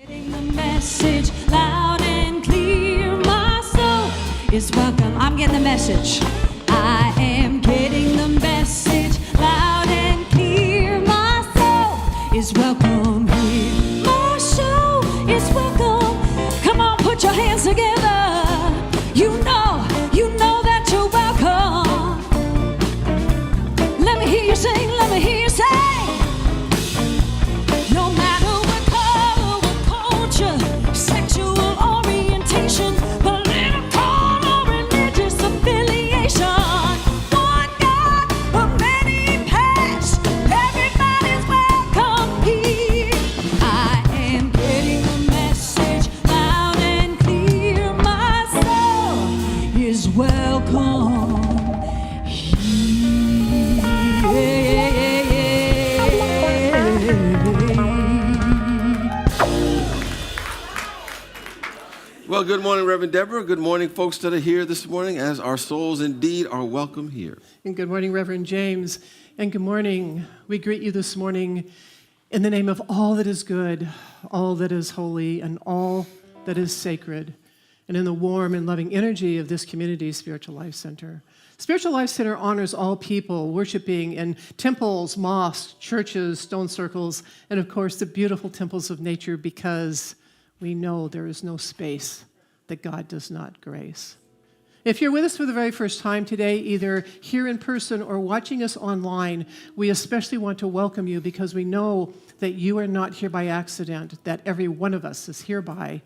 Getting the message loud and clear. My soul is welcome. I'm getting the message. I am getting the message loud and clear. My soul is welcome here. My soul is welcome. Come on, put your hands together. You know that you're welcome. Let me hear you sing, let me hear you sing. No matter what color, what culture, sexual orientation, political or religious affiliation, one God, but many paths, everybody's welcome here. I am getting the message loud and clear. My soul is welcome Well, good morning, Reverend Deborah. Good morning, folks that are here this morning, as our souls indeed are welcome here. And good morning, Reverend James. And good morning. We greet you this morning in the name of all that is good, all that is holy, and all that is sacred, and in the warm and loving energy of this community's Spiritual Life Center. Spiritual Life Center honors all people worshiping in temples, mosques, churches, stone circles, and of course the beautiful temples of nature, because we know there is no space that God does not grace. If you're with us for the very first time today, either here in person or watching us online, we especially want to welcome you because we know that you are not here by accident, that every one of us is here by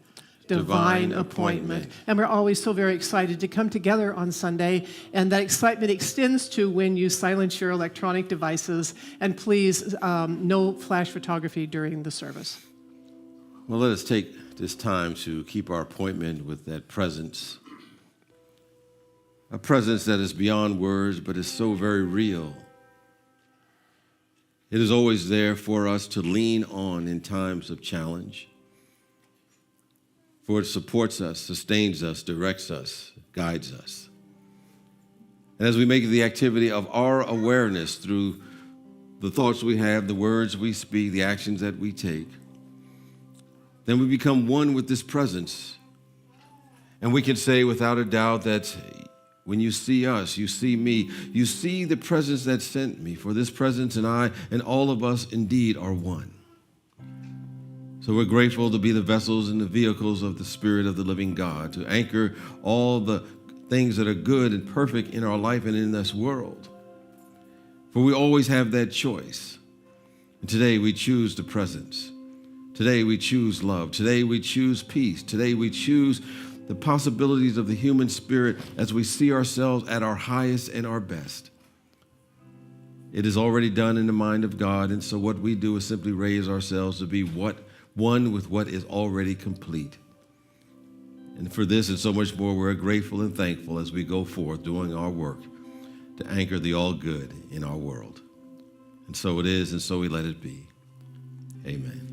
divine appointment. And we're always so very excited to come together on Sunday, and that excitement extends to when you silence your electronic devices, and please, no flash photography during the service. Well, let us take this time to keep our appointment with that presence, a presence that is beyond words, but is so very real. It is always there for us to lean on in times of challenge, for it supports us, sustains us, directs us, guides us. And as we make the activity of our awareness through the thoughts we have, the words we speak, the actions that we take, then we become one with this presence. And we can say without a doubt that when you see us, you see me, you see the presence that sent me, for this presence and I and all of us indeed are one. So we're grateful to be the vessels and the vehicles of the Spirit of the living God, to anchor all the things that are good and perfect in our life and in this world. For we always have that choice. And today we choose the presence. Today we choose love. Today we choose peace. Today we choose the possibilities of the human spirit as we see ourselves at our highest and our best. It is already done in the mind of God, and so what we do is simply raise ourselves to be one with what is already complete. And for this and so much more, we're grateful and thankful as we go forth doing our work to anchor the all good in our world. And so it is, and so we let it be. Amen.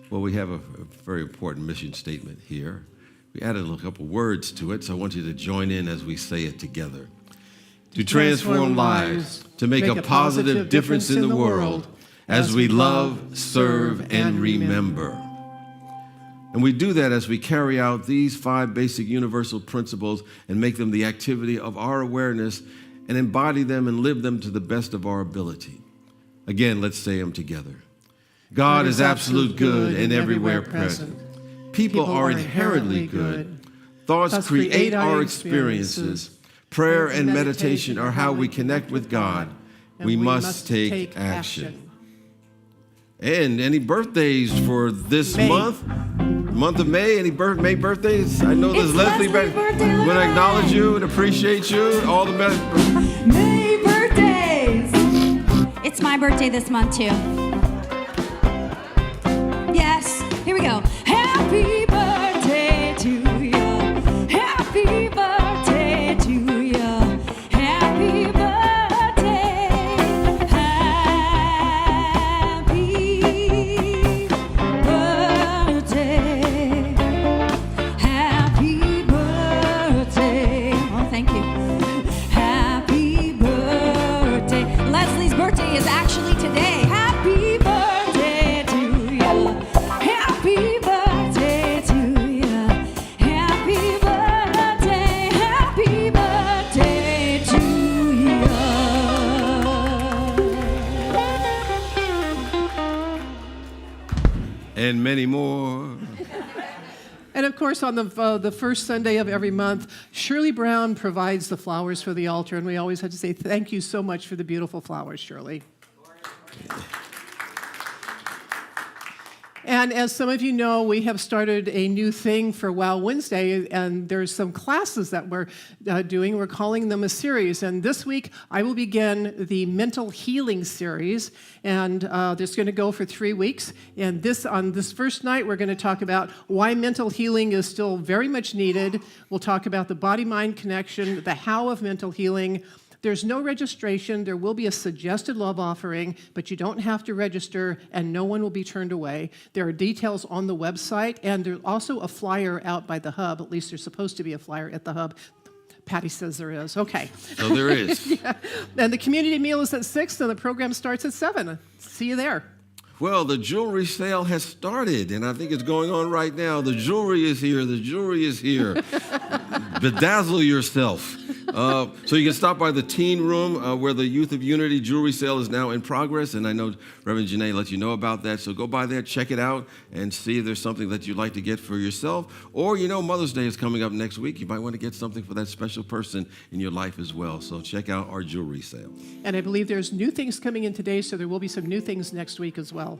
Well, we have a very important mission statement here. We added a couple words to it, so I want you to join in as we say it together. To transform lives, to make a positive difference in the world as we love, serve, and remember. And we do that as we carry out these 5 basic universal principles and make them the activity of our awareness and embody them and live them to the best of our ability. Again, let's say them together. God is absolute good and everywhere present. People are inherently good. Thoughts create our experiences. Prayer and meditation are how we connect with God. We must take action. And any birthdays for this month of May? Any May birthdays? I know there's Leslie birthday. We want to acknowledge you and appreciate you. All the May birthdays. It's my birthday this month too. Yes, here we go. Happy birthday to you. Happy birthday to you. Happy birthday. Happy birthday. Happy birthday. Oh, thank you. Happy birthday. Leslie's birthday is actually today. Happy and many more. And of course, on the first Sunday of every month, Shirley Brown provides the flowers for the altar, and we always have to say thank you so much for the beautiful flowers, Shirley. And as some of you know, we have started a new thing for Wow Wednesday, and there's some classes that we're doing. We're calling them a series. And this week, I will begin the mental healing series, and it's going to go for 3 weeks. And on this first night, we're going to talk about why mental healing is still very much needed. We'll talk about the body-mind connection, the how of mental healing. There's no registration. There will be a suggested love offering, but you don't have to register, and no one will be turned away. There are details on the website, and there's also a flyer out by the hub. At least there's supposed to be a flyer at the hub. Patty says there is. Okay. So there is. Yeah. And the community meal is at 6, and the program starts at 7. See you there. Well, the jewelry sale has started, and I think it's going on right now. The jewelry is here. The jewelry is here. Bedazzle yourself. So you can stop by the teen room where the Youth of Unity jewelry sale is now in progress, and I know Reverend Janae let you know about that. So go by there, check it out, and see if there's something that you'd like to get for yourself. Or, Mother's Day is coming up next week. You might want to get something for that special person in your life as well. So check out our jewelry sale. And I believe there's new things coming in today, so there will be some new things next week as well.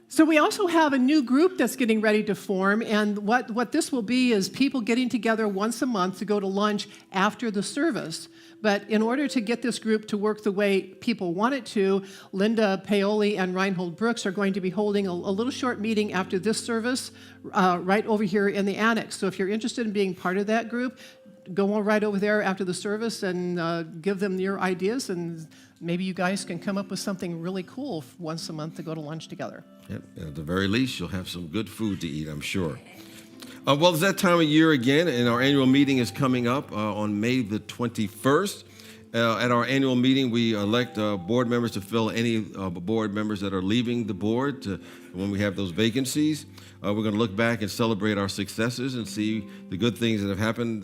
So we also have a new group that's getting ready to form, and what this will be is people getting together once a month to go to lunch after the service. But in order to get this group to work the way people want it to, Linda Paoli and Reinhold Brooks are going to be holding a little short meeting after this service right over here in the annex. So if you're interested in being part of that group, go on right over there after the service and give them your ideas, and maybe you guys can come up with something really cool once a month to go to lunch together. Yep. At the very least, you'll have some good food to eat, I'm sure. Well, it's that time of year again, and our annual meeting is coming up on May the 21st. At our annual meeting, we elect board members to fill any board members that are leaving the board when we have those vacancies. We're going to look back and celebrate our successes and see the good things that have happened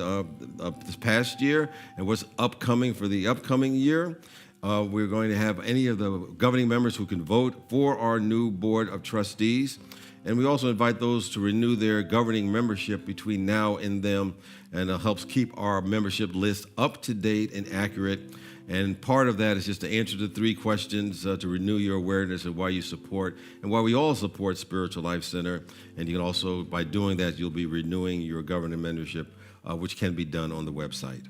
this past year and what's upcoming for the upcoming year. We're going to have any of the governing members who can vote for our new board of trustees. And we also invite those to renew their governing membership between now and then, and it helps keep our membership list up to date and accurate. And part of that is just to answer the 3 questions to renew your awareness of why you support and why we all support Spiritual Life Center. And you can also, by doing that, you'll be renewing your governing membership, which can be done on the website.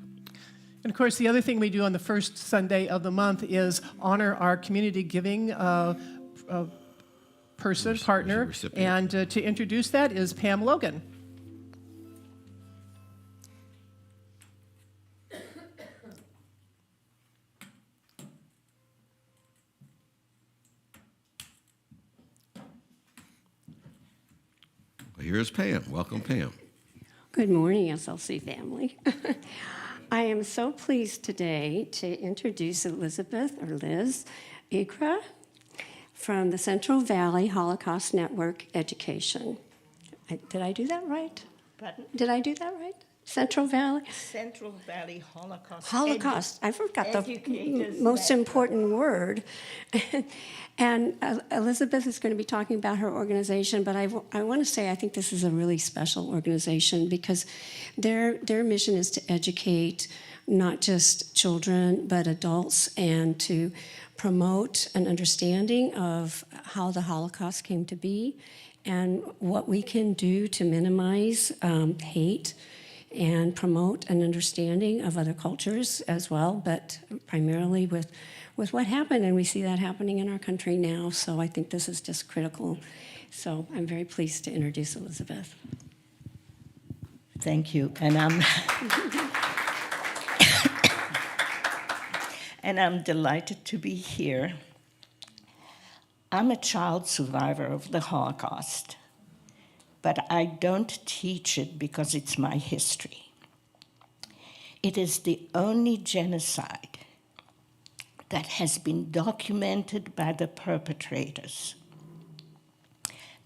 And of course, the other thing we do on the first Sunday of the month is honor our community giving partner. And to introduce that is Pam Logan. Here's Pam. Welcome, Pam. Good morning, SLC family. I am so pleased today to introduce Elizabeth, or Liz, Ikra from the Central Valley Holocaust Network Education. Did I do that right? Pardon? Did I do that right? Central Valley? Central Valley Holocaust. Holocaust. I forgot the Educators most Network. important word. And Elizabeth is going to be talking about her organization, but I want to say I think this is a really special organization because their mission is to educate not just children, but adults, and to promote an understanding of how the Holocaust came to be and what we can do to minimize hate and promote an understanding of other cultures as well, but primarily with what happened, and we see that happening in our country now, so I think this is just critical. So I'm very pleased to introduce Elizabeth. Thank you. And I'm delighted to be here. I'm a child survivor of the Holocaust, but I don't teach it because it's my history. It is the only genocide that has been documented by the perpetrators,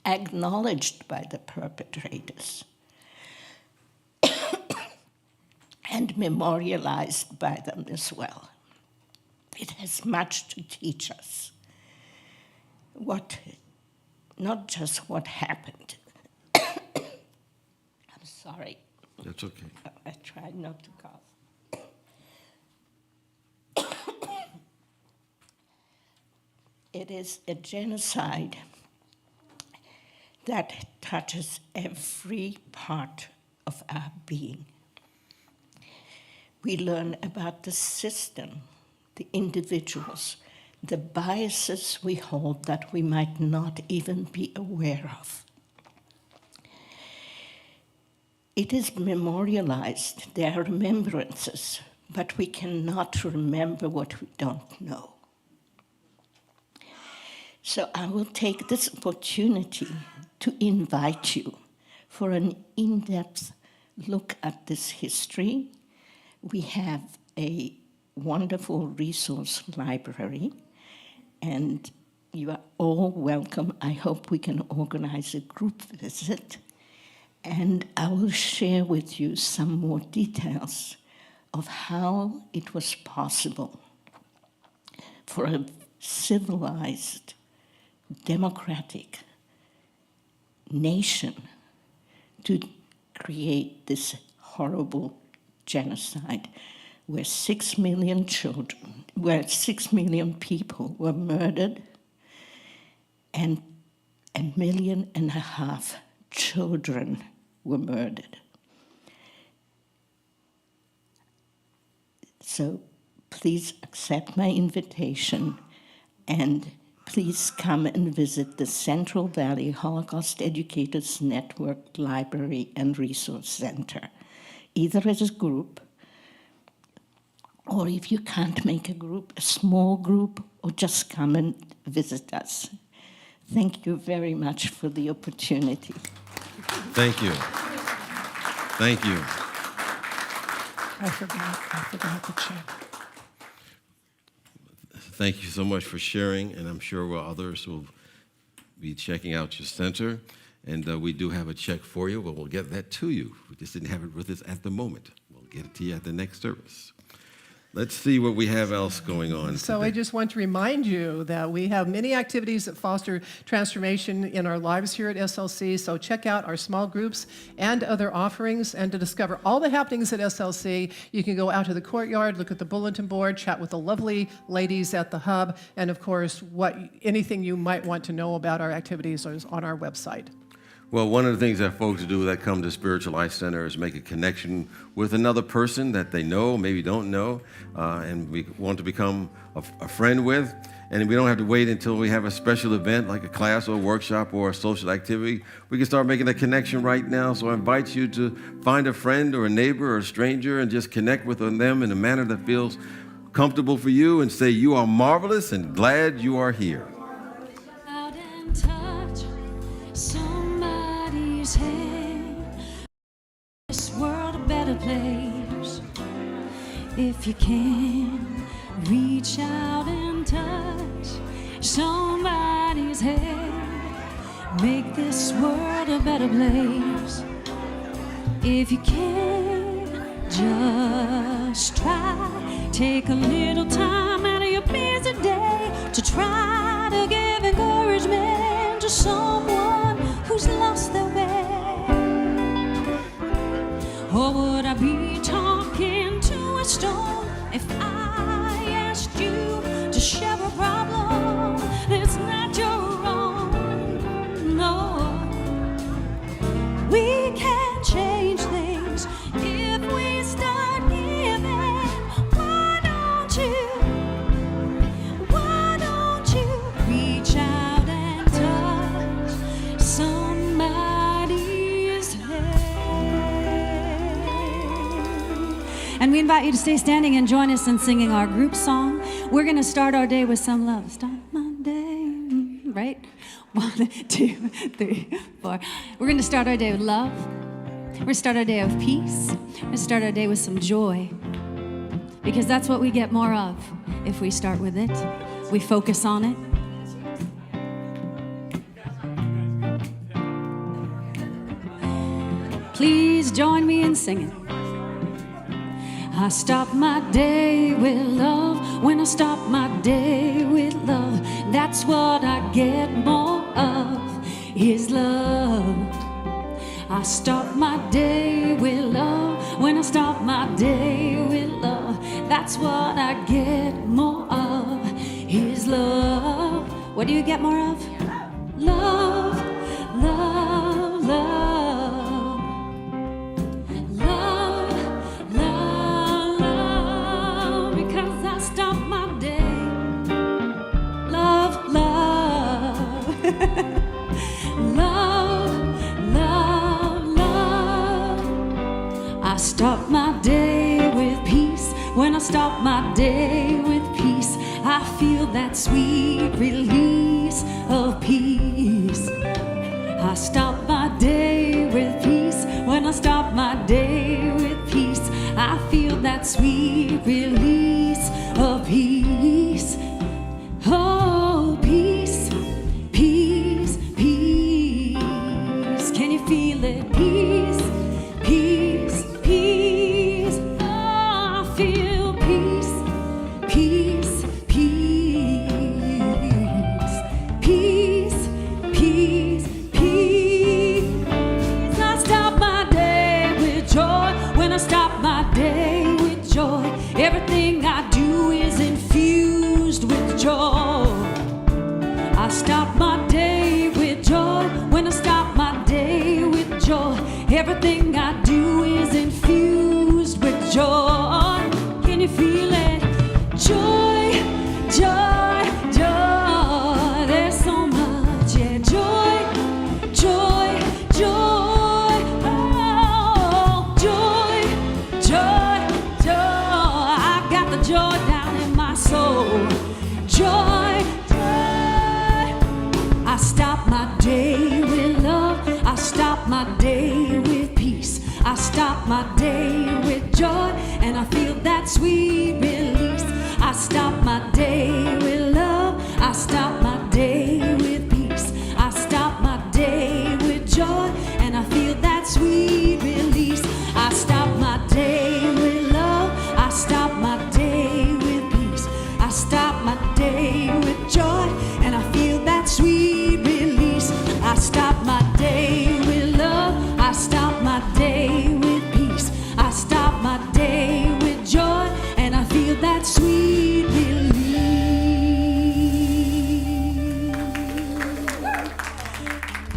acknowledged by the perpetrators, and memorialized by them as well. It has much to teach us. What not just what happened. I'm sorry. That's okay. I tried not to cough. It is a genocide that touches every part of our being. We learn about the system, the individuals, the biases we hold that we might not even be aware of. It is memorialized, there are remembrances, but we cannot remember what we don't know. So I will take this opportunity to invite you for an in-depth look at this history. We have a wonderful resource library, and you are all welcome. I hope we can organize a group visit, and I will share with you some more details of how it was possible for a civilized, democratic nation to create this horrible genocide where 6 million children, where 6 million people were murdered and 1.5 million children were murdered. So please accept my invitation and please come and visit the Central Valley Holocaust Educators Network Library and Resource Center, either as a group, or if you can't make a group, a small group, or just come and visit us. Thank you very much for the opportunity. Thank you. Thank you. I forgot the check. Thank you so much for sharing, and I'm sure others will be checking out your center. And we do have a check for you, but we'll get that to you. We just didn't have it with us at the moment. We'll get it to you at the next service. Let's see what we have else going on So today. I just want to remind you that we have many activities that foster transformation in our lives here at SLC. So check out our small groups and other offerings. And to discover all the happenings at SLC, you can go out to the courtyard, look at the bulletin board, chat with the lovely ladies at the hub, and of course, anything you might want to know about our activities is on our website. Well, one of the things that folks do that come to Spiritual Life Center is make a connection with another person that they know, maybe don't know, and we want to become a friend with. And we don't have to wait until we have a special event like a class or a workshop or a social activity. We can start making a connection right now. So I invite you to find a friend or a neighbor or a stranger and just connect with them in a manner that feels comfortable for you and say, "You are marvelous and glad you are here." Out and touch somebody's hand. This world a better place if you can. Reach out and touch somebody's hand. Make this world a better place if you can. Just try. Take a little time out of your busy day to try to give encouragement to someone who's lost their way. Or would I be talking to a stone if I asked you to share a problem that's not your own? No, we can change things if we start giving. Why don't you reach out and touch somebody's hand? And we invite you to stay standing and join us in singing our group song. We're going to start our day with some love. Start my day, right? 1, 2, 3, 4. We're going to start our day with love. We're going to start our day with peace. We're going to start our day with some joy. Because that's what we get more of if we start with it. We focus on it. Please join me in singing. I start my day with love. When I start my day with love, that's what I get more of. is love. I start my day with love. When I start my day with love, that's what I get more of, is love. What do you get more of? Love, love, love. Love, love, love. Because I start my day. Love, love. Love, love, love. I start my day with peace. When I start my day with peace, I feel that sweet release of peace. I start my day with peace. When I start my day with peace, I feel that sweet release of peace. Oh, peace, peace, peace. Can you feel it? Peace, peace, peace. Oh, I feel peace, peace, peace. Peace, peace, peace. I start my day with joy. When I start my day with joy, everything I do is infused with joy. I start my day with joy. When I start my day with joy, everything I do is infused with joy. Can you feel it? Joy, joy, joy. There's so much, yeah. Joy, joy, joy. Oh, joy, joy, joy. I got the joy down in my soul. Joy, joy. I start my day with love. I start my day with peace. I start my day with joy, and I feel that sweet release. I start my day with love. I start my day with peace. I start my day with joy, and I feel that sweet release. I start my day with love. I start my day with peace. I start my day with joy, and I feel that sweet release. I start my day with love. I start my day with peace. I start my day with joy, and I feel that sweet release.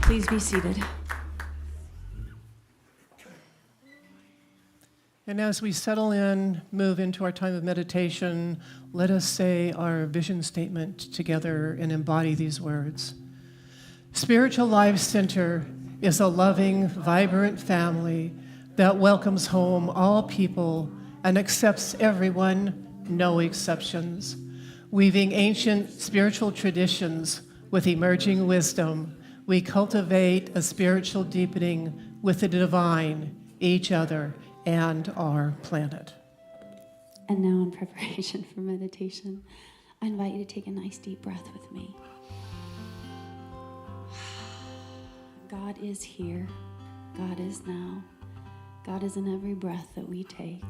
Please be seated. And as we settle in, move into our time of meditation, let us say our vision statement together and embody these words. Spiritual Life Center is a loving, vibrant family that welcomes home all people and accepts everyone, no exceptions. Weaving ancient spiritual traditions with emerging wisdom, we cultivate a spiritual deepening with the divine, each other, and our planet. And now, in preparation for meditation, I invite you to take a nice deep breath with me. God is here. God is now. God is in every breath that we take.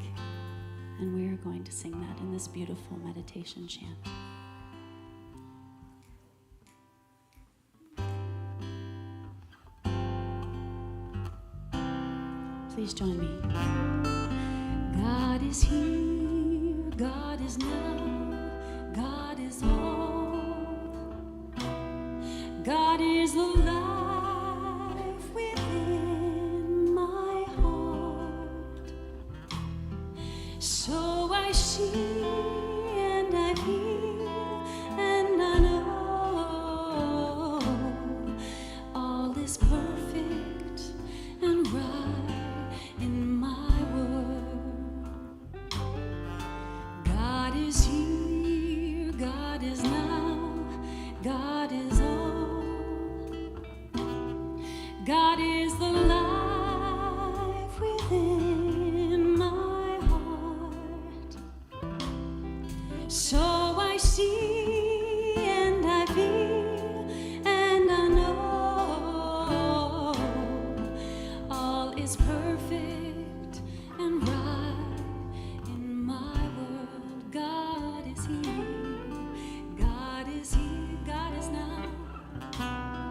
And we are going to sing that in this beautiful meditation chant. Please join me. God is here, God is now, God is all. God is the life within my heart. So I see and I hear and I know all is perfect and right in my world. God is here, God is now, God is all. God is the life within my heart. So I see and I feel and I know all is perfect and right in my world. God is here, God is here, God is now,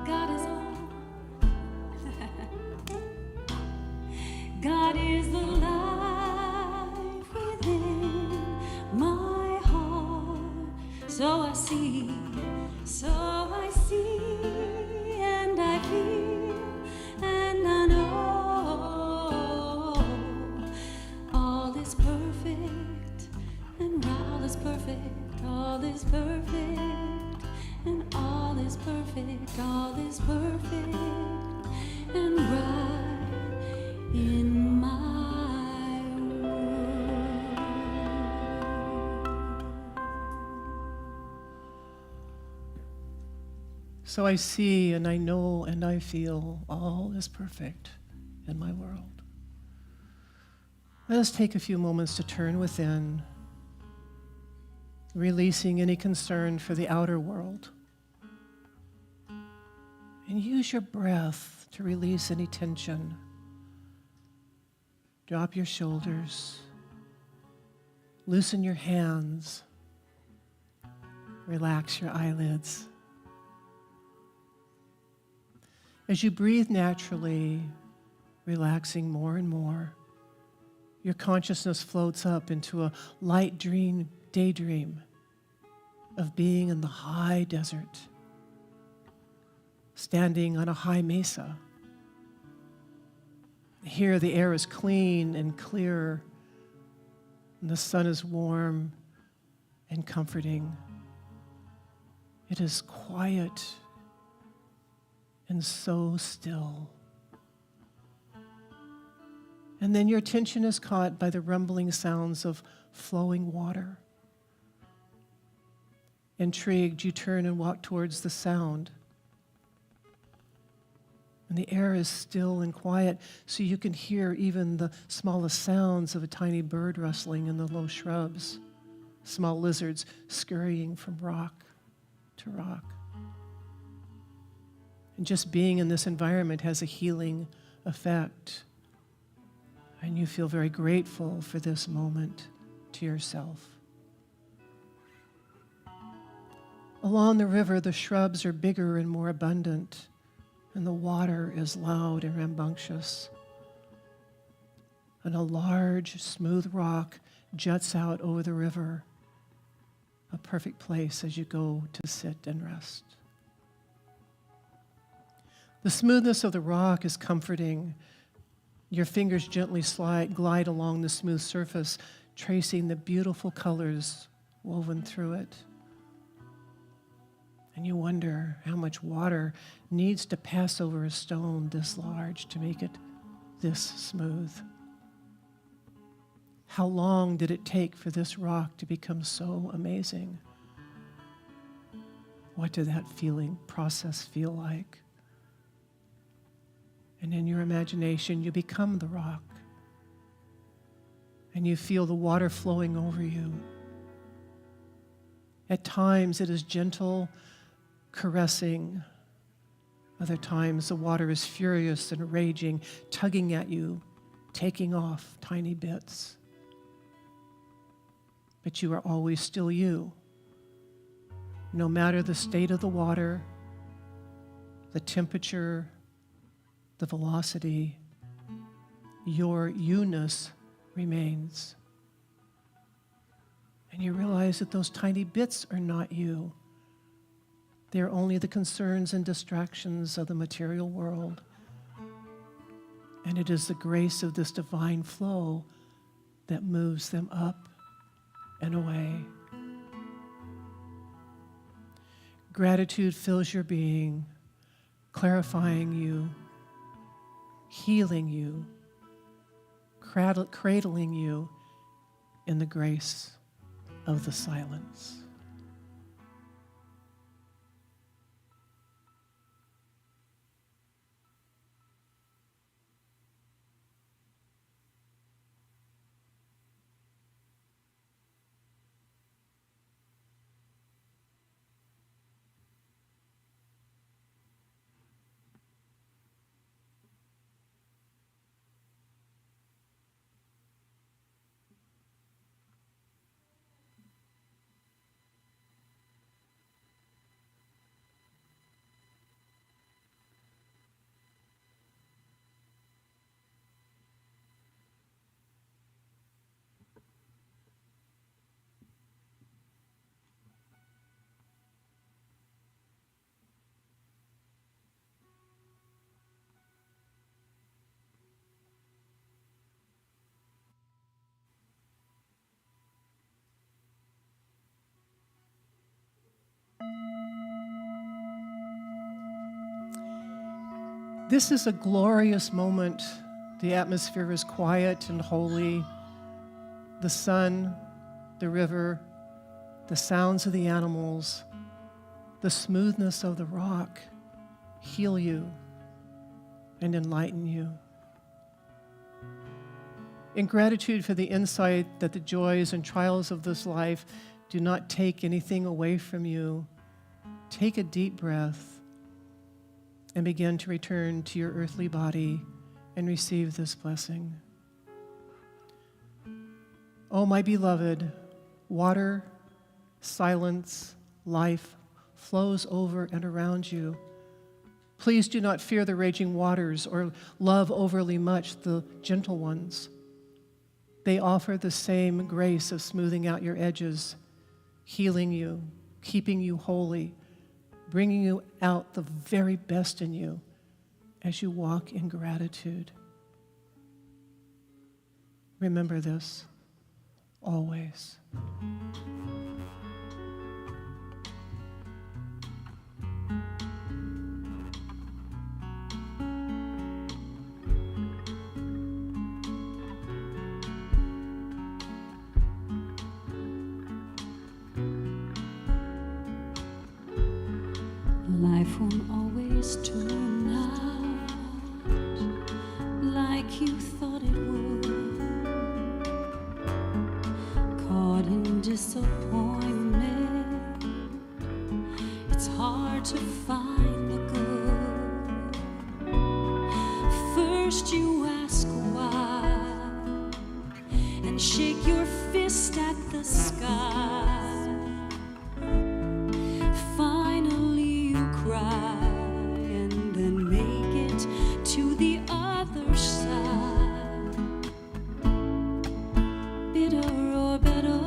God is all. God is the life within my heart. So I see, and I feel, and I know all is perfect, and all is perfect, all is perfect, and all is perfect, all is perfect, and right in my world. So I see and I know and I feel all is perfect in my world. Let us take a few moments to turn within, releasing any concern for the outer world. And use your breath to release any tension. Drop your shoulders. Loosen your hands. Relax your eyelids. As you breathe naturally, relaxing more and more, your consciousness floats up into a light daydream of being in the high desert, standing on a high mesa. Here the air is clean and clear, and the sun is warm and comforting. It is quiet and so still. And then your attention is caught by the rumbling sounds of flowing water. Intrigued, you turn and walk towards the sound. And the air is still and quiet, so you can hear even the smallest sounds of a tiny bird rustling in the low shrubs, small lizards scurrying from rock to rock. And just being in this environment has a healing effect. And you feel very grateful for this moment to yourself. Along the river, the shrubs are bigger and more abundant, and the water is loud and rambunctious. And a large, smooth rock juts out over the river, a perfect place as you go to sit and rest. The smoothness of the rock is comforting. Your fingers gently glide along the smooth surface, tracing the beautiful colors woven through it. And you wonder how much water needs to pass over a stone this large to make it this smooth. How long did it take for this rock to become so amazing? What did that process feel like? And in your imagination, you become the rock. And you feel the water flowing over you. At times, it is gentle, caressing. Other times, the water is furious and raging, tugging at you, taking off tiny bits. But you are always still you. No matter the state of the water, the temperature, the velocity, your you-ness remains. And you realize that those tiny bits are not you. They are only the concerns and distractions of the material world. And it is the grace of this divine flow that moves them up and away. Gratitude fills your being, clarifying you, healing you, cradling you in the grace of the silence. This is a glorious moment. The atmosphere is quiet and holy. The sun, the river, the sounds of the animals, the smoothness of the rock heal you and enlighten you. In gratitude for the insight that the joys and trials of this life do not take anything away from you, take a deep breath and begin to return to your earthly body and receive this blessing. Oh, my beloved, water, silence, life flows over and around you. Please do not fear the raging waters or love overly much the gentle ones. They offer the same grace of smoothing out your edges, healing you, keeping you holy, bringing you out the very best in you as you walk in gratitude. Remember this always. Life won't always turn out like you thought it would. Caught in disappointment, it's hard to find the good. First you ask why and shake your fist at the sky. And then make it to the other side. Bitter or better,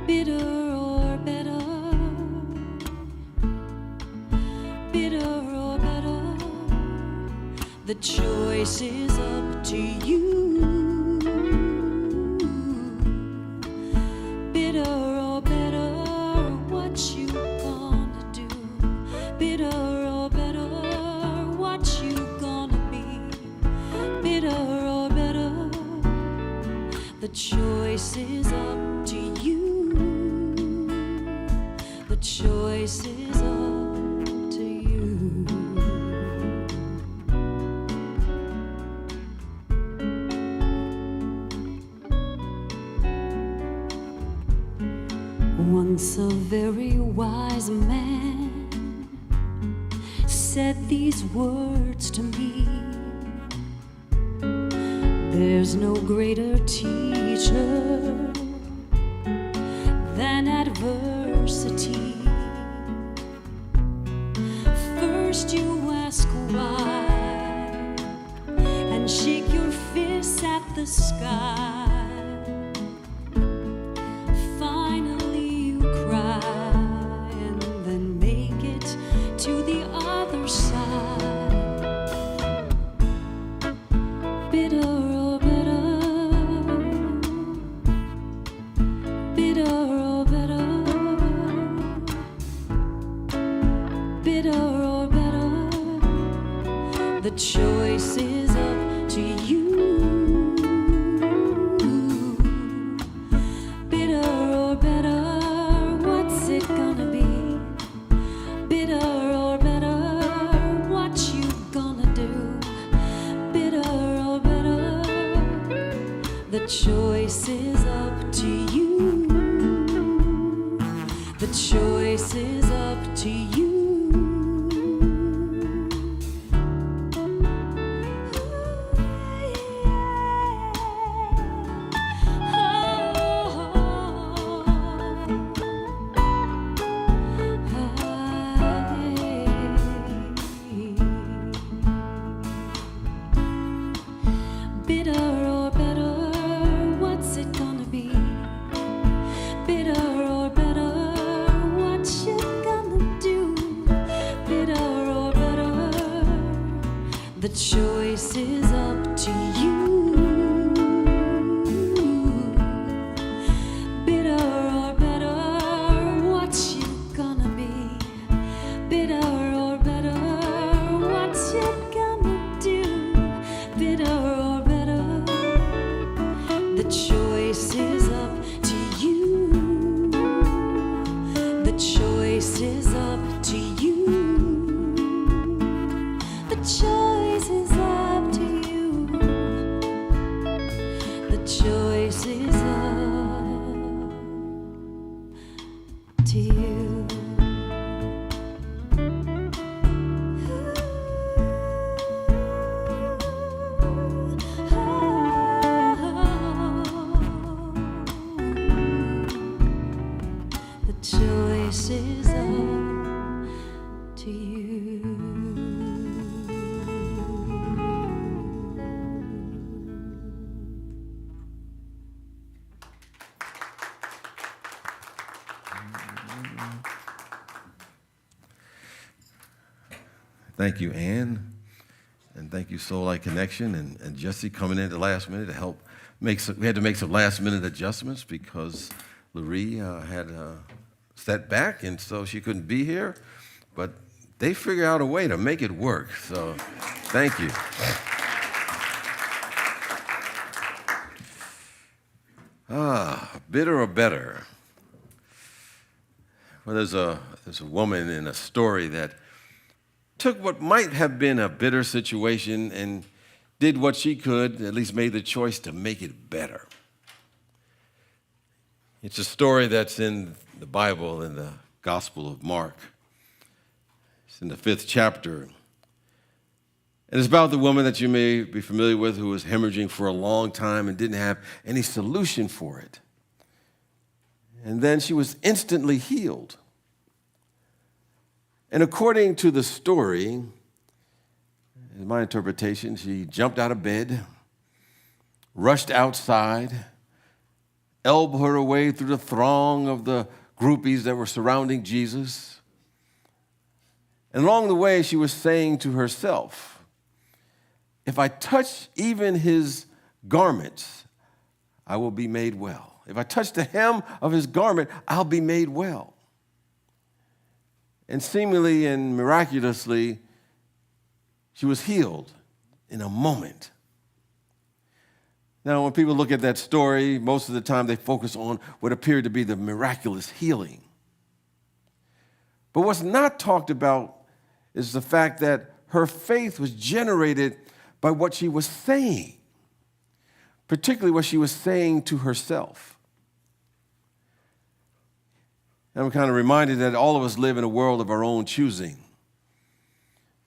bitter or better, bitter or better. The choice is up to you. Bitter or better, what you gonna do? Bitter or better, what you gonna be? Bitter or better, the choice is up to you. The choice is up to you. Once a very wise man said these words to me: there's no greater teacher than adversity. First you ask why and shake your fist at the sky. To the other side. Bitter or better, bitter or better, bitter or better. The choice is up to you. Bitter or better, what's it gonna be? Bitter or better, what you gonna do? Bitter or better, the choice is up to you. The choice is up to you. Bitter or better, what's it gonna be? Bitter or better, what you gonna do? Bitter or better, the choice is up to you. Bitter or better, what you gonna be? Bitter or to you. Thank you, Ann. And thank you, Soul Light Connection, and Jesse coming in at the last minute to help we had to make some last minute adjustments because Laree had a setback, and so she couldn't be here. But they figured out a way to make it work. So thank you. Bitter or better? Well, there's a woman in a story that took what might have been a bitter situation and did what she could, at least made the choice to make it better. It's a story that's in the Bible, in the Gospel of Mark. It's in the 5th chapter. And it's about the woman that you may be familiar with who was hemorrhaging for a long time and didn't have any solution for it. And then she was instantly healed. And according to the story, in my interpretation, she jumped out of bed, rushed outside, elbowed her way through the throng of the groupies that were surrounding Jesus. And along the way, she was saying to herself, if I touch even his garments, I will be made well. If I touch the hem of his garment, I'll be made well. And seemingly and miraculously, she was healed in a moment. Now, when people look at that story, most of the time they focus on what appeared to be the miraculous healing. But what's not talked about is the fact that her faith was generated by what she was saying, particularly what she was saying to herself. And I'm kind of reminded that all of us live in a world of our own choosing.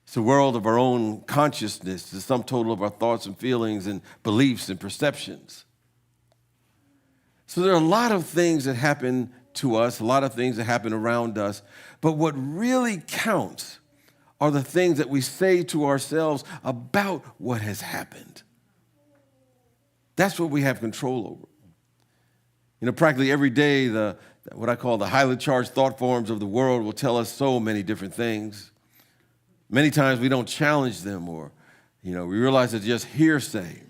It's a world of our own consciousness, the sum total of our thoughts and feelings and beliefs and perceptions. So there are a lot of things that happen to us, a lot of things that happen around us, but what really counts are the things that we say to ourselves about what has happened. That's what we have control over. You know, practically every day, what I call the highly charged thought forms of the world will tell us so many different things. Many times we don't challenge them or, we realize it's just hearsay.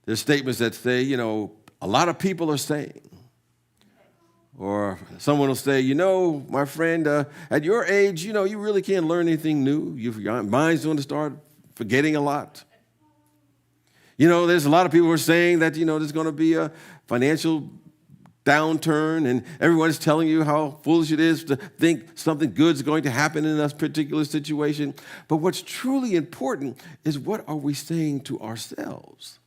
There's statements that say, a lot of people are saying. Or someone will say, my friend, at your age, you really can't learn anything new. Your mind's going to start forgetting a lot. There's a lot of people who are saying that, there's going to be a financial downturn, and everyone's telling you how foolish it is to think something good's going to happen in this particular situation. But what's truly important is what are we saying to ourselves?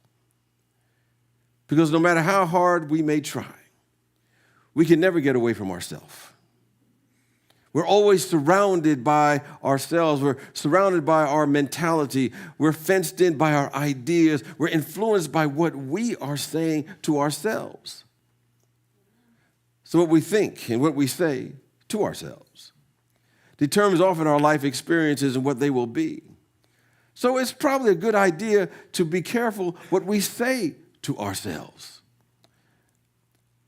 Because no matter how hard we may try, we can never get away from ourselves. We're always surrounded by ourselves. We're surrounded by our mentality. We're fenced in by our ideas. We're influenced by what we are saying to ourselves. So what we think and what we say to ourselves determines often our life experiences and what they will be. So it's probably a good idea to be careful what we say to ourselves.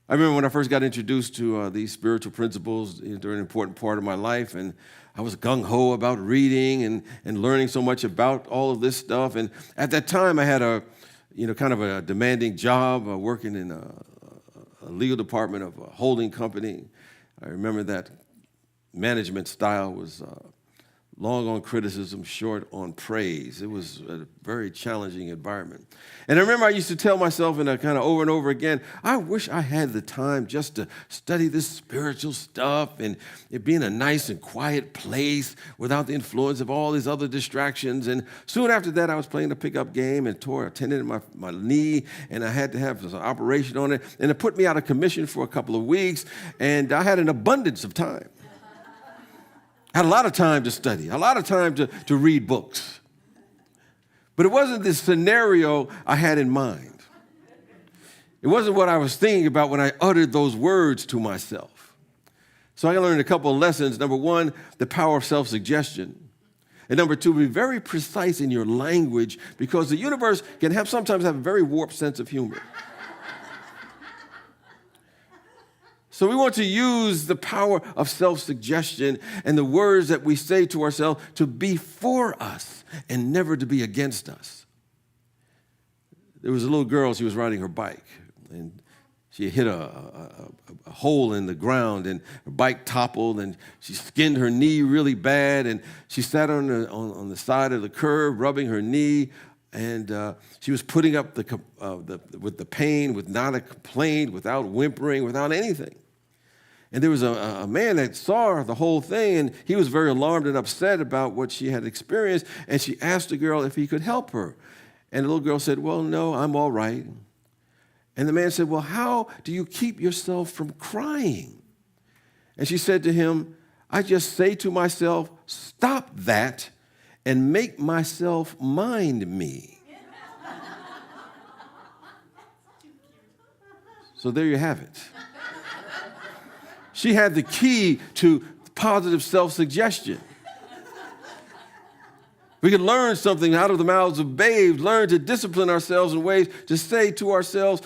I remember when I first got introduced to these spiritual principles, they're an important part of my life, and I was gung-ho about reading and learning so much about all of this stuff. And at that time, I had kind of a demanding job working in a legal department of a holding company. I remember that management style was long on criticism, short on praise. It was a very challenging environment. And I remember I used to tell myself in a kind of over and over again, I wish I had the time just to study this spiritual stuff and it being a nice and quiet place without the influence of all these other distractions. And soon after that, I was playing a pickup game and tore a tendon in my knee, and I had to have an operation on it. And it put me out of commission for a couple of weeks, and I had an abundance of time. I had a lot of time to study, a lot of time to read books. But it wasn't this scenario I had in mind. It wasn't what I was thinking about when I uttered those words to myself. So I learned a couple of lessons. Number one, the power of self-suggestion. And number two, be very precise in your language, because the universe can sometimes have a very warped sense of humor. So we want to use the power of self-suggestion and the words that we say to ourselves to be for us and never to be against us. There was a little girl, she was riding her bike, and she hit a hole in the ground, and her bike toppled, and she skinned her knee really bad, and she sat on the side of the curb, rubbing her knee, and she was putting up with the pain, with not a complaint, without whimpering, without anything. And there was a man that saw the whole thing, and he was very alarmed and upset about what she had experienced, and she asked the girl if he could help her. And the little girl said, well, no, I'm all right. And the man said, well, how do you keep yourself from crying? And she said to him, I just say to myself, stop that, and make myself mind me. So there you have it. She had the key to positive self-suggestion. We can learn something out of the mouths of babes, learn to discipline ourselves in ways to say to ourselves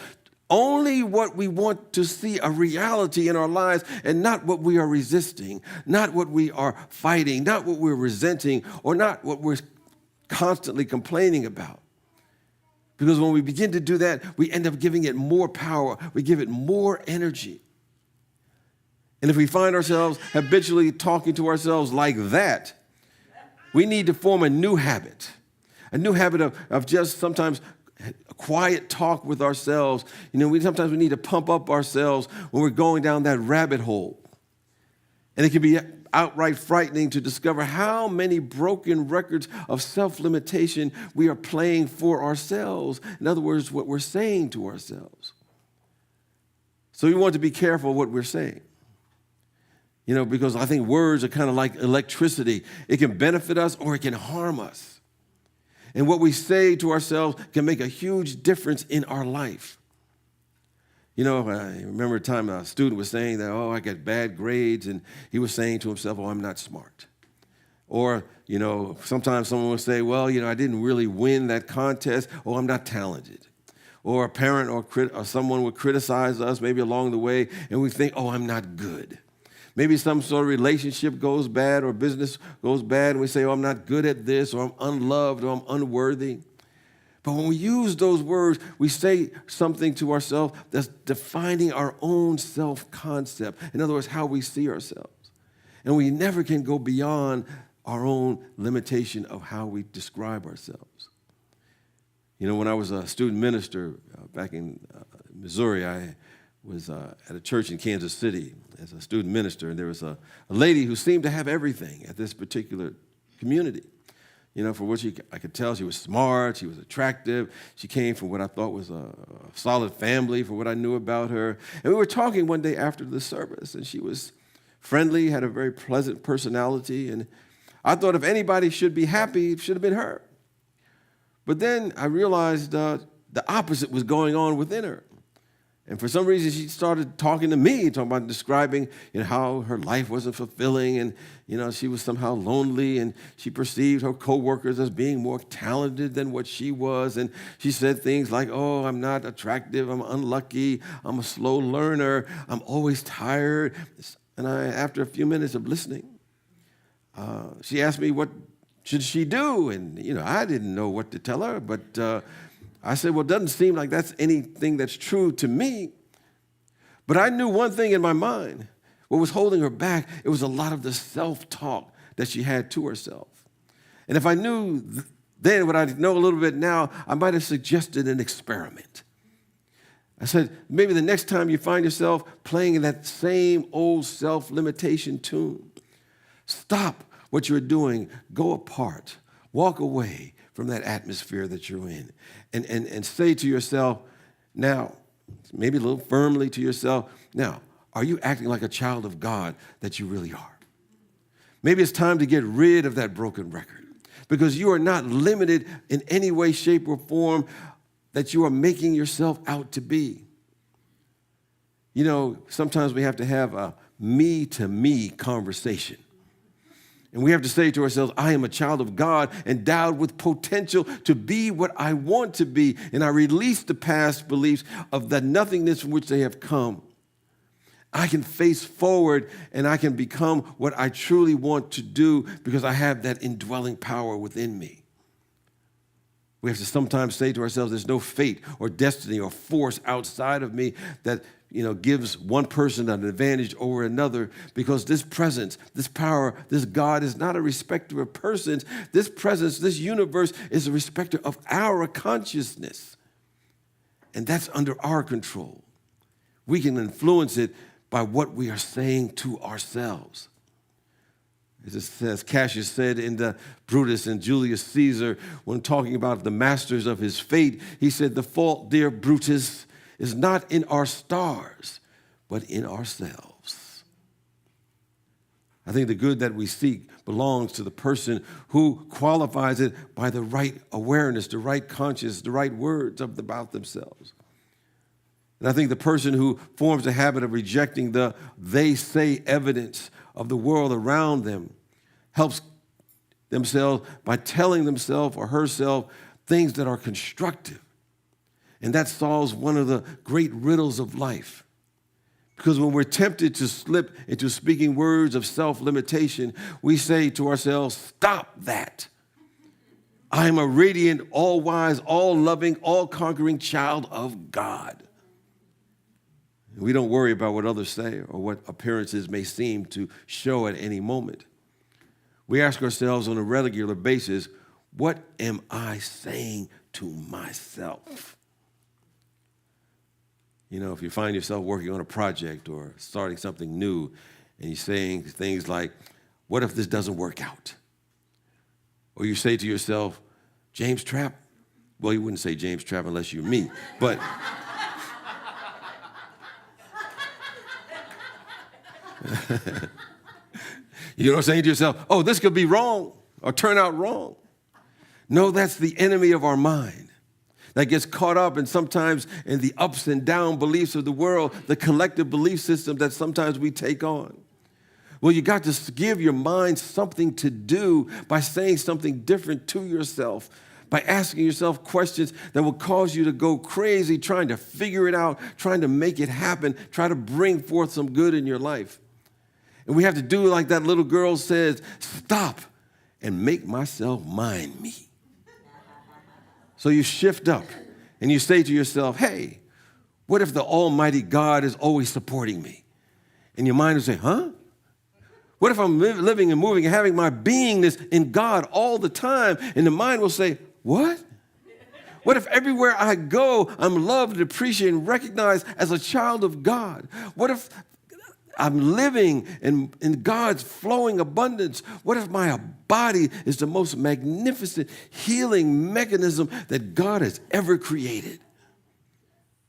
only what we want to see a reality in our lives, and not what we are resisting, not what we are fighting, not what we're resenting, or not what we're constantly complaining about. Because when we begin to do that, we end up giving it more power. We give it more energy. And if we find ourselves habitually talking to ourselves like that, we need to form a new habit of just sometimes a quiet talk with ourselves. Sometimes we need to pump up ourselves when we're going down that rabbit hole. And it can be outright frightening to discover how many broken records of self-limitation we are playing for ourselves. In other words, what we're saying to ourselves. So we want to be careful what we're saying. Because I think words are kind of like electricity. It can benefit us or it can harm us. And what we say to ourselves can make a huge difference in our life. I remember a time a student was saying that, I got bad grades, and he was saying to himself, I'm not smart. Or, sometimes someone will say, I didn't really win that contest, I'm not talented. Or a parent or someone would criticize us maybe along the way, and we think, I'm not good. Maybe some sort of relationship goes bad or business goes bad, and we say, I'm not good at this, or I'm unloved, or I'm unworthy. But when we use those words, we say something to ourselves that's defining our own self-concept. In other words, how we see ourselves. And we never can go beyond our own limitation of how we describe ourselves. When I was a student minister back in Missouri, I was at a church in Kansas City as a student minister, and there was a lady who seemed to have everything at this particular community. For what I could tell, she was smart, she was attractive, she came from what I thought was a solid family for what I knew about her. And we were talking one day after the service, and she was friendly, had a very pleasant personality, and I thought if anybody should be happy, it should have been her. But then I realized the opposite was going on within her. And for some reason, she started talking to me, talking about describing how her life wasn't fulfilling, and she was somehow lonely, and she perceived her coworkers as being more talented than what she was. And she said things like, I'm not attractive, I'm unlucky, I'm a slow learner, I'm always tired. And after a few minutes of listening, she asked me what should she do, and I didn't know what to tell her, but I said, it doesn't seem like that's anything that's true to me. But I knew one thing in my mind. What was holding her back, it was a lot of the self-talk that she had to herself. And if I knew then what I know a little bit now, I might have suggested an experiment. I said, maybe the next time you find yourself playing in that same old self-limitation tune, stop what you're doing, go apart, walk away from that atmosphere that you're in, and say to yourself, now, maybe a little firmly to yourself, now, are you acting like a child of God that you really are? Maybe it's time to get rid of that broken record, because you are not limited in any way, shape, or form that you are making yourself out to be. You know, sometimes we have to have a me-to-me conversation. And we have to say to ourselves, I am a child of God, endowed with potential to be what I want to be. And I release the past beliefs of the nothingness from which they have come. I can face forward and I can become what I truly want to do because I have that indwelling power within me. We have to sometimes say to ourselves, there's no fate or destiny or force outside of me that gives one person an advantage over another, because this presence, this power, this God is not a respecter of persons. This presence, this universe is a respecter of our consciousness. And that's under our control. We can influence it by what we are saying to ourselves. As Cassius said in the Brutus and Julius Caesar, when talking about the masters of his fate, he said, the fault, dear Brutus, is not in our stars, but in ourselves. I think the good that we seek belongs to the person who qualifies it by the right awareness, the right conscience, the right words about themselves. And I think the person who forms the habit of rejecting the they say evidence of the world around them helps themselves by telling themselves or herself things that are constructive. And that solves one of the great riddles of life. Because when we're tempted to slip into speaking words of self-limitation, we say to ourselves, stop that. I am a radiant, all-wise, all-loving, all-conquering child of God. We don't worry about what others say or what appearances may seem to show at any moment. We ask ourselves on a regular basis, what am I saying to myself? If you find yourself working on a project or starting something new and you're saying things like, what if this doesn't work out? Or you say to yourself, James Trapp? Well, you wouldn't say James Trapp unless you're me, but you're saying to yourself, oh, this could be wrong or turn out wrong. No, that's the enemy of our mind that gets caught up and sometimes in the ups and down beliefs of the world, the collective belief system that sometimes we take on. Well, you got to give your mind something to do by saying something different to yourself, by asking yourself questions that will cause you to go crazy, trying to figure it out, trying to make it happen, try to bring forth some good in your life. And we have to do like that little girl says, stop and make myself mind me. So you shift up and you say to yourself, hey, what if the Almighty God is always supporting me? And your mind will say, huh? What if I'm living and moving and having my beingness in God all the time? And the mind will say, what? What if everywhere I go, I'm loved, appreciated, and recognized as a child of God? What if I'm living in God's flowing abundance? What if my body is the most magnificent healing mechanism that God has ever created?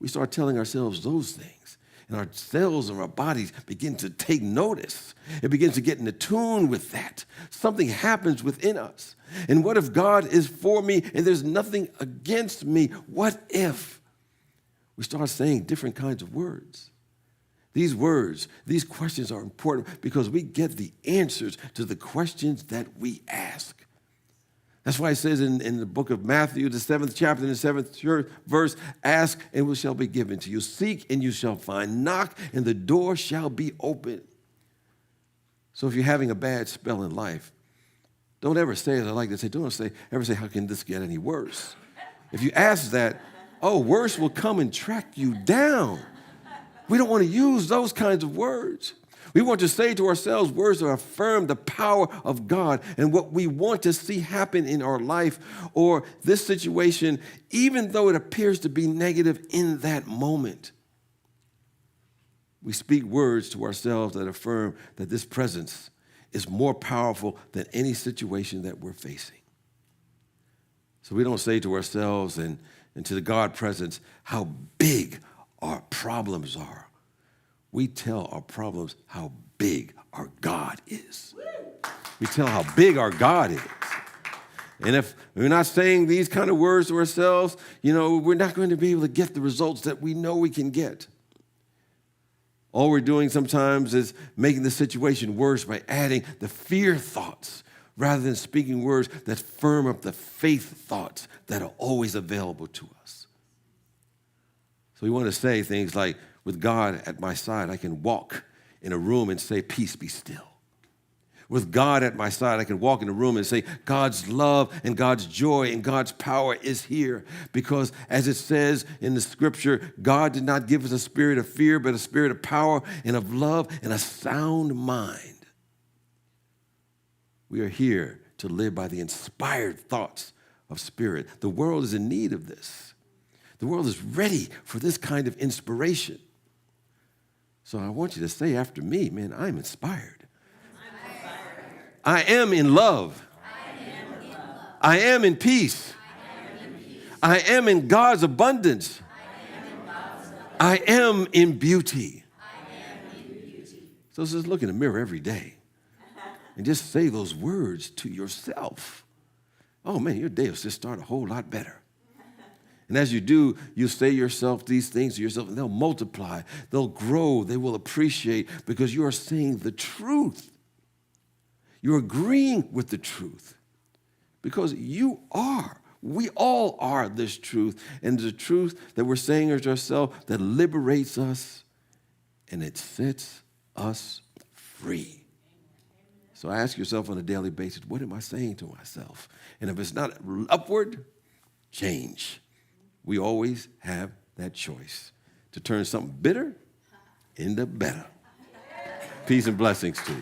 We start telling ourselves those things, and our cells and our bodies begin to take notice. It begins to get in tune with that. Something happens within us. And what if God is for me and there's nothing against me? What if? We start saying different kinds of words. These words, these questions are important because we get the answers to the questions that we ask. That's why it says in the book of Matthew, the 7th chapter, and the 7th verse, ask and it shall be given to you. Seek and you shall find. Knock and the door shall be open. So if you're having a bad spell in life, don't ever say, as I like to say, don't ever say, how can this get any worse? If you ask that, oh, worse will come and track you down. We don't want to use those kinds of words. We want to say to ourselves words that affirm the power of God and what we want to see happen in our life or this situation, even though it appears to be negative in that moment. We speak words to ourselves that affirm that this presence is more powerful than any situation that we're facing. So we don't say to ourselves and to the God presence how big our problems are. We tell our problems how big our God is. We tell how big our God is. And if we're not saying these kind of words to ourselves, we're not going to be able to get the results that we know we can get. All we're doing sometimes is making the situation worse by adding the fear thoughts rather than speaking words that firm up the faith thoughts that are always available to us. So we want to say things like, with God at my side, I can walk in a room and say, peace, be still. With God at my side, I can walk in a room and say, God's love and God's joy and God's power is here. Because as it says in the scripture, God did not give us a spirit of fear, but a spirit of power and of love and a sound mind. We are here to live by the inspired thoughts of spirit. The world is in need of this. The world is ready for this kind of inspiration. So I want you to say after me, man, I'm inspired. I am in love. I am in peace. I am in God's abundance. I am in beauty. So just look in the mirror every day and just say those words to yourself. Oh man, your day will just start a whole lot better. And as you do, you say yourself these things to yourself, and they'll multiply, they'll grow, they will appreciate because you are saying the truth. You're agreeing with the truth because we all are this truth, and the truth that we're saying to ourselves that liberates us and it sets us free. So ask yourself on a daily basis, what am I saying to myself? And if it's not upward, change. We always have that choice to turn something bitter into better. Peace and blessings to you.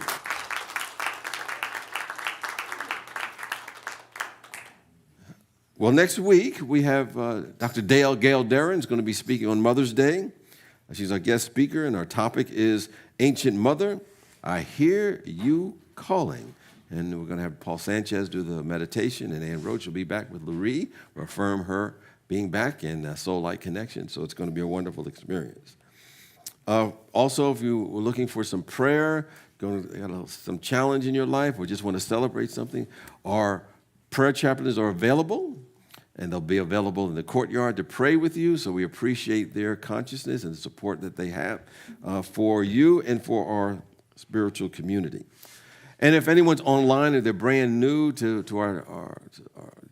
Well, next week, we have Dr. Gail Darren is going to be speaking on Mother's Day. She's our guest speaker, and our topic is Ancient Mother, I Hear You Calling. And we're going to have Paul Sanchez do the meditation, and Ann Roach will be back with Lurie to affirm her being back in Soul Light Connection. So it's going to be a wonderful experience. Also, if you were looking for some prayer, some challenge in your life, or just want to celebrate something, our prayer chaplains are available, and they'll be available in the courtyard to pray with you. So we appreciate their consciousness and the support that they have for you and for our spiritual community. And if anyone's online or they're brand new to our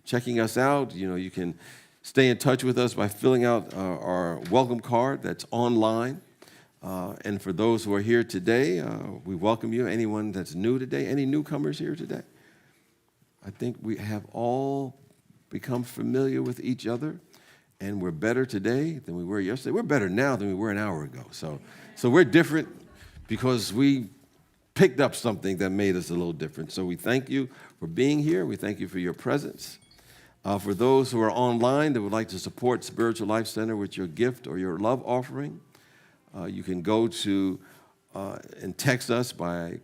checking us out, you can stay in touch with us by filling out our welcome card that's online. And for those who are here today, we welcome you. Anyone that's new today, any newcomers here today? I think we have all become familiar with each other, and we're better today than we were yesterday. We're better now than we were an hour ago. So we're different because we picked up something that made us a little different. So we thank you for being here. We thank you for your presence. For those who are online that would like to support Spiritual Life Center with your gift or your love offering, you can go to and text us by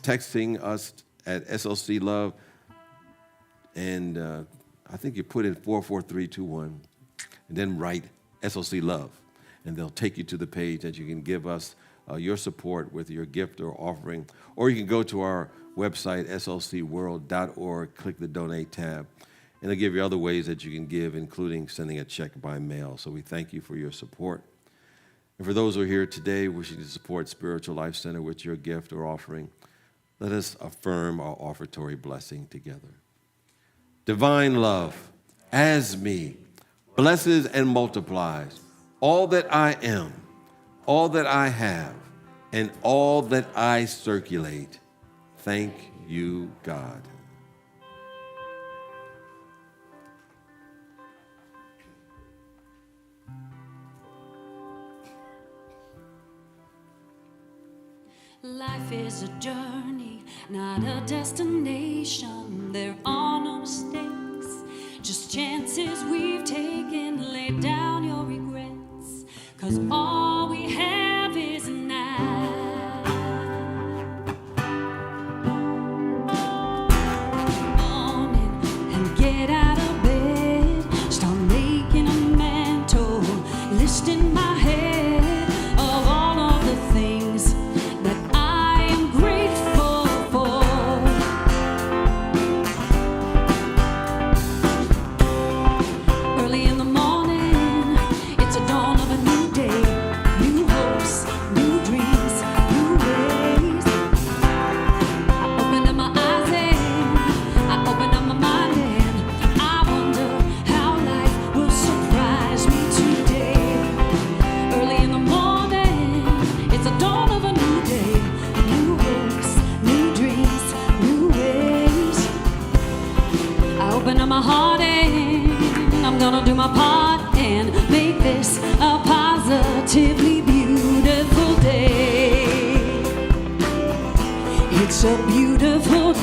texting us at SLC Love, and I think you put in 44321, and then write SLC Love, and they'll take you to the page that you can give us your support with your gift or offering, or you can go to our website, slcworld.org, click the Donate tab, and they'll give you other ways that you can give, including sending a check by mail. So we thank you for your support. And for those who are here today wishing to support Spiritual Life Center with your gift or offering, let us affirm our offertory blessing together. Divine love, as me, blesses and multiplies all that I am, all that I have, and all that I circulate. Thank you, God. Life is a journey, not a destination. There are no mistakes, just chances we've taken. Lay down your regrets, 'cause all we have is now. Morning and get out of bed, start making a mental list in my head of all of the things that I am grateful for. Early in the morning, it's a dawn of a new day, new hope. open up my heart and I'm gonna do my part and make this a positively beautiful day. It's a beautiful day.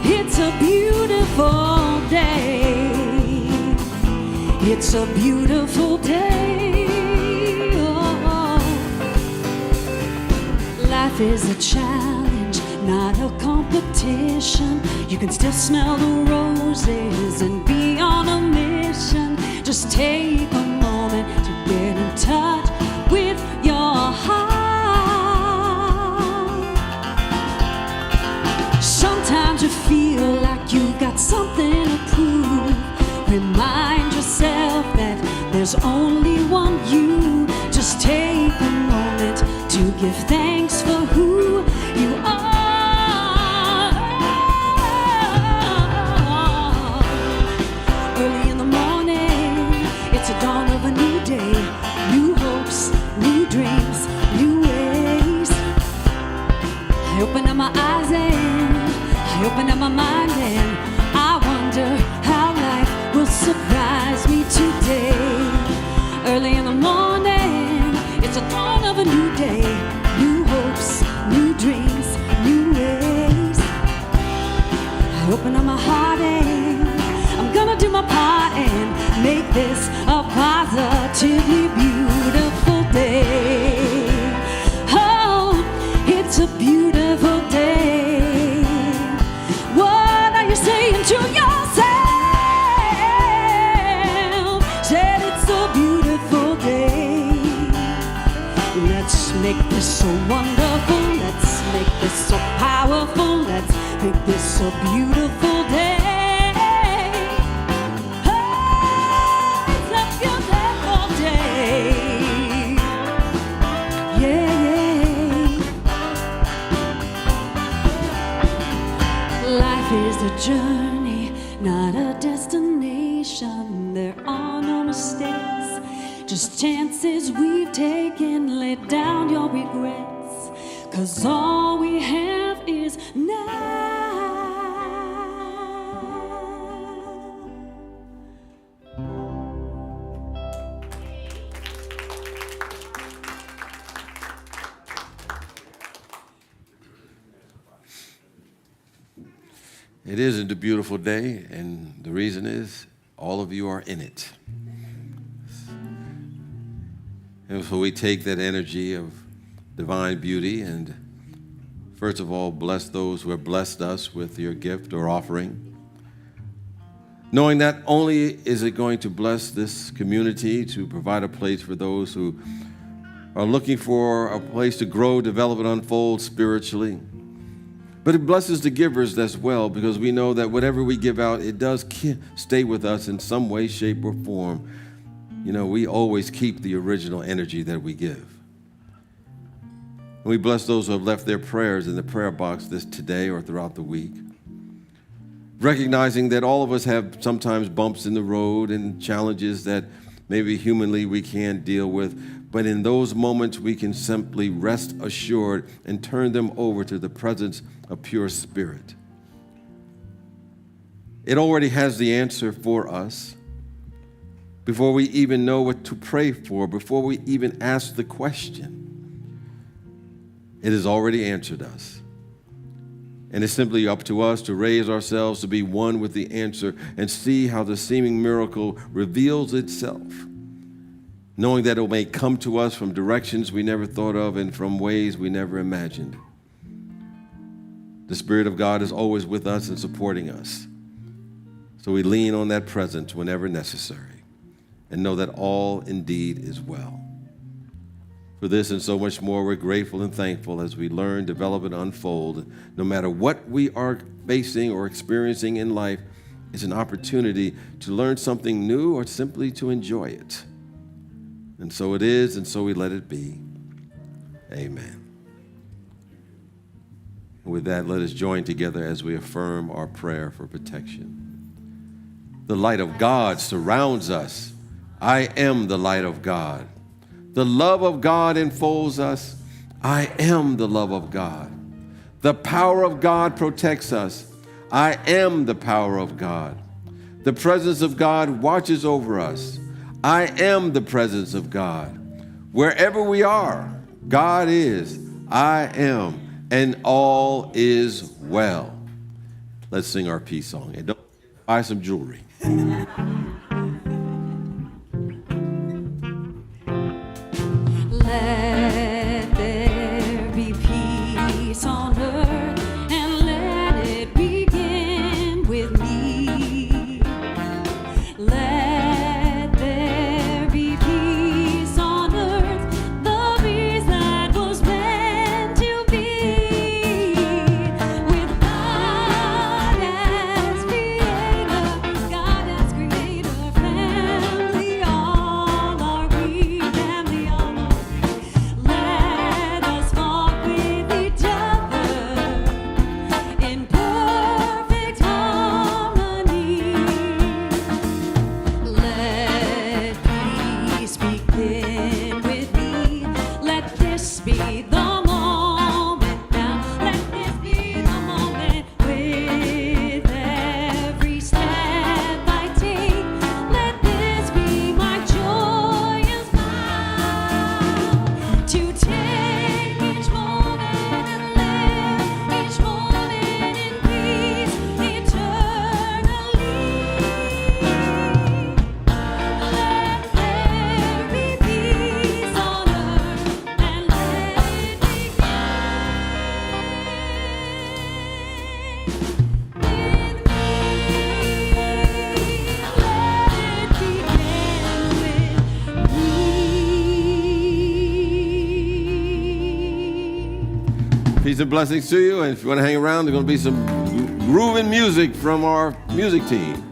It's a beautiful day. It's a beautiful day. Oh. Life is a challenge, not a competition. You can still smell the roses and be on a mission. Just take a moment to get in touch with your heart. Sometimes you feel like you've got something to prove. Remind yourself that there's only one you. Just take a moment to give thanks for who you are. Early in the morning, it's a dawn of a new day. New hopes, new dreams, new ways. I open up my eyes and I open up my mind and I wonder how life will surprise me today. Early in the morning, it's a dawn of a new day. New hopes, new dreams, new ways. I open up my heart and I'm gonna do my part and make this a positively beautiful day. Oh, it's a beautiful day. What are you saying to yourself? Said it's a beautiful day. Let's make this so wonderful. Let's make this so powerful. Let's make this a beautiful day. Oh, it's a beautiful day. Yeah, yeah. Life is a journey, not a destination. There are no mistakes, just chances we've taken. Lay down your regrets, 'cause all we have is now. It isn't a beautiful day, and the reason is all of you are in it. And so we take that energy of divine beauty and first of all bless those who have blessed us with your gift or offering, knowing not only is it going to bless this community to provide a place for those who are looking for a place to grow, develop, and unfold spiritually, but it blesses the givers as well, because we know that whatever we give out, it does stay with us in some way, shape, or form. You know, we always keep the original energy that we give. And we bless those who have left their prayers in the prayer box today or throughout the week, recognizing that all of us have sometimes bumps in the road and challenges that maybe humanly we can't deal with. But in those moments, we can simply rest assured and turn them over to the presence of pure spirit. It already has the answer for us before we even know what to pray for, before we even ask the question. It has already answered us. And it's simply up to us to raise ourselves to be one with the answer and see how the seeming miracle reveals itself, knowing that it may come to us from directions we never thought of and from ways we never imagined. The Spirit of God is always with us and supporting us. So we lean on that presence whenever necessary and know that all indeed is well. For this and so much more, we're grateful and thankful as we learn, develop, and unfold. No matter what we are facing or experiencing in life, it's an opportunity to learn something new or simply to enjoy it. And so it is, and so we let it be. Amen. And with that, let us join together as we affirm our prayer for protection. The light of God surrounds us. I am the light of God. The love of God enfolds us. I am the love of God. The power of God protects us. I am the power of God. The presence of God watches over us. I am the presence of God. Wherever we are, God is, I am, and all is well. Let's sing our peace song. And don't buy some jewelry. Let there be peace on earth, and let it begin with me. Let there be peace on earth, the peace that was meant to be. With God as creator, family, all are we, family, all are we. Let us walk with each other in perfect harmony. Let peace begin with me. Let this be the moment now. Let this be the moment. With every step I take, let this be my joyous vow. To take each moment and live each moment in peace eternally. Let there be peace on earth, and let it begin with me. Peace and blessings to you. And if you want to hang around, there's going to be some grooving music from our music team.